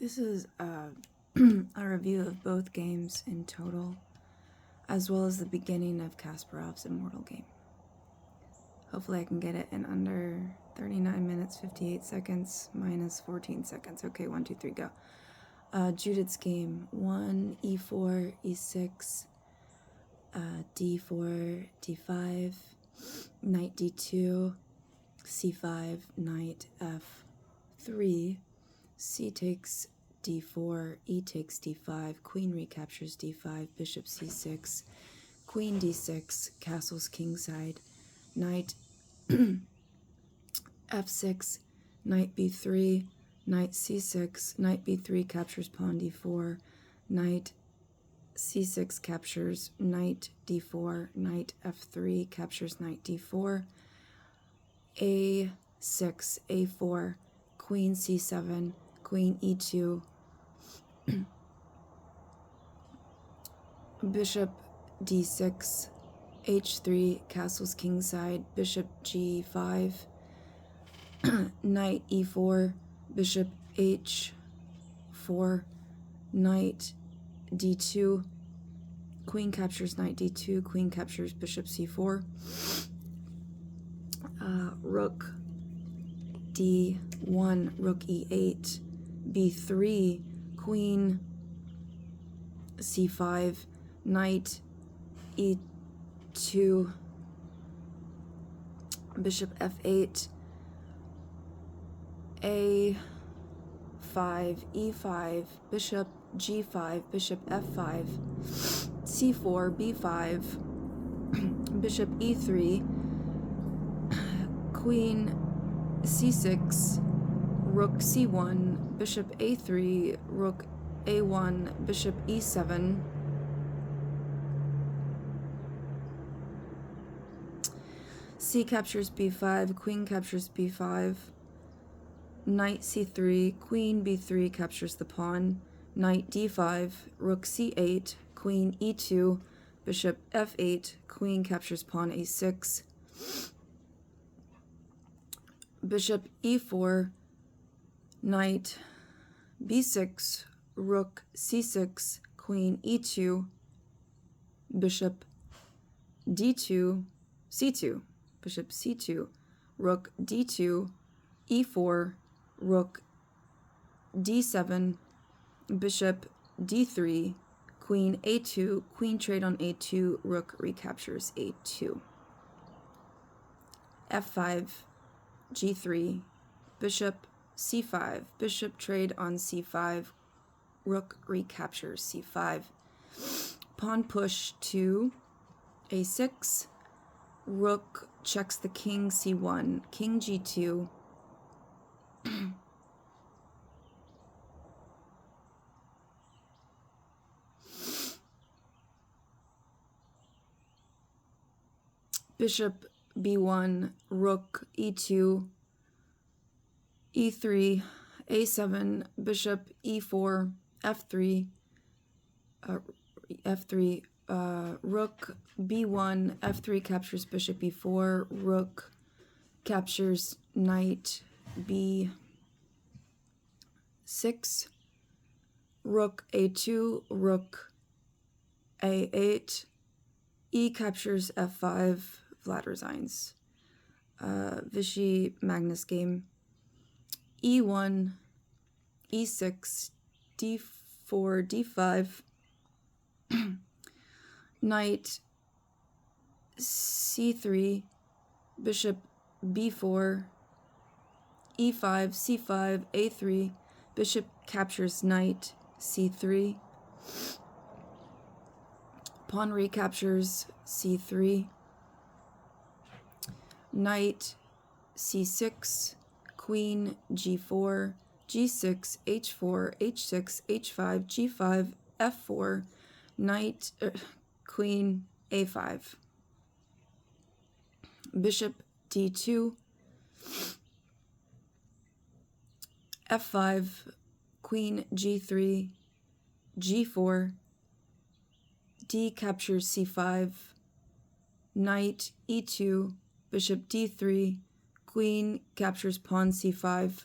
This is a review of both games in total, as well as the beginning of Kasparovs Immortal game. Hopefully I can get it in under 39 minutes, 58 seconds, minus 14 seconds. Okay, 1, 2, 3, go. Judith's game, 1, e4, e6, d4, d5, knight d2, c5, knight f3, c takes d4, e takes d5, queen recaptures d5, bishop c6, queen d6, castles kingside, knight f6, knight b3, knight c6, knight b3 captures pawn d4, knight c6 captures knight d4, knight f3 captures knight d4, a6, a4, queen c7, queen e2, bishop d6, h3, castles kingside, bishop g5, knight e4, bishop h4, knight d2, queen captures knight d2, queen captures bishop c4, rook d1, rook e8, b3, queen c5, knight e2, bishop f8, a5, e5, bishop g5, bishop f5, c4, b5, bishop e3, queen c6, rook c1, bishop a3, rook a1, bishop e7, c captures b5, queen captures b5, knight c3, queen b3 captures the pawn, knight d5, rook c8, queen e2, bishop f8, queen captures pawn a6, bishop e4, knight b6, rook c6, queen e2, bishop d2, c2, bishop c2, rook d2, e4, rook d7, bishop d3, queen a2, queen trade on a2, rook recaptures a2, f5, g3, bishop c5, bishop trade on c5, rook recaptures c5, pawn push to a6, rook checks the king c1, king g2, bishop b1, rook e2, e3, a7, bishop e4, f3, f3, rook b1, f3 captures bishop e4, rook captures knight b6, rook a2, rook a8, e captures f5, Vlad resigns. Vichy Magnus game, e1, e6, d4, d5, knight c3, bishop b4, e5, c5, a3, bishop captures knight c3, pawn recaptures c3, knight c6, queen g4, g6, h4, h6, h5, g5, f4, knight, queen a5, bishop d2, f5, queen g3, g4, d captures c5, knight e2, bishop d3, queen captures pawn c5,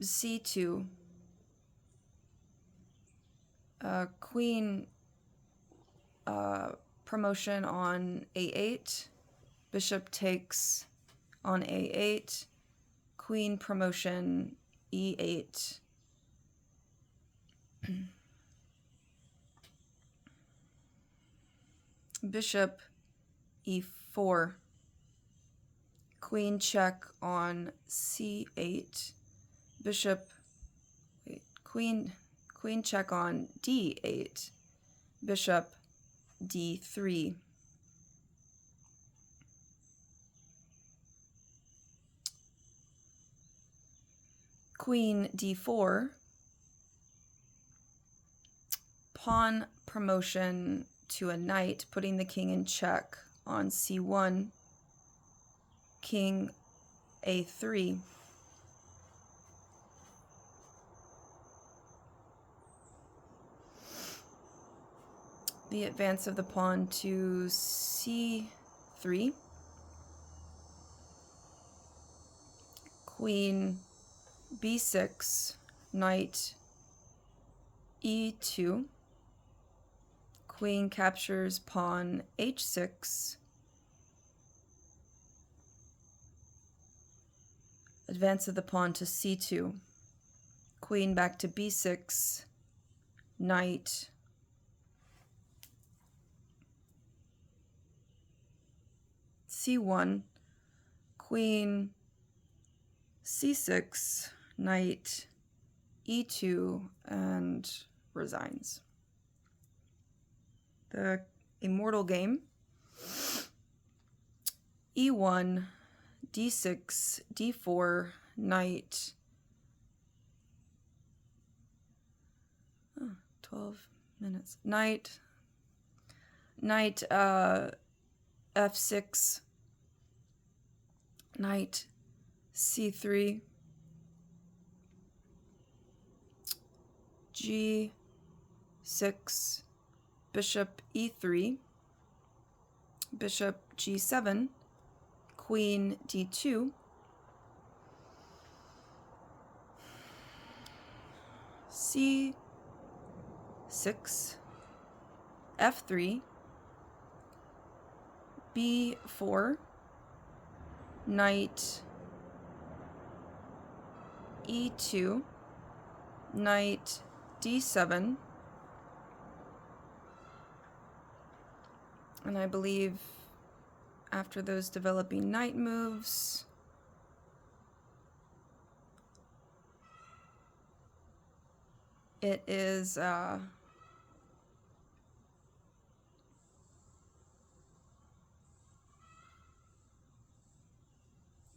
c2, queen promotion on a8, bishop takes on a8, queen promotion e8, bishop e4, queen check on c8, bishop, wait, queen check on d8, bishop d3, queen d4, pawn promotion to a knight, putting the king in check on c1, king a3, the advance of the pawn to c3, queen b6, knight e2, queen captures pawn h6, advance of the pawn to c2, queen back to b6, knight c1, queen c6, knight e2, and resigns. The Immortal game: e1, d6, d4, knight, 12 minutes, knight f6, knight c3, g6, bishop e3, bishop g7, queen d2, c6, f3, b4, knight e2, knight d7, and I believe after those developing knight moves, it is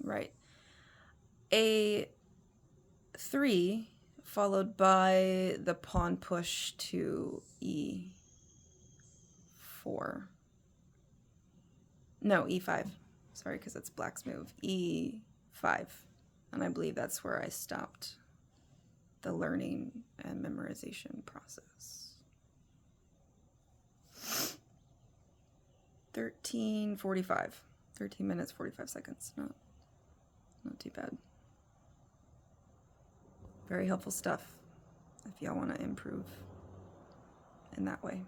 right, a3 followed by the pawn push to e4. No, e5. Sorry, because it's black's move. e5. And I believe that's where I stopped the learning and memorization process. 13:45. 13 minutes, 45 seconds. Not too bad. Very helpful stuff if y'all want to improve in that way.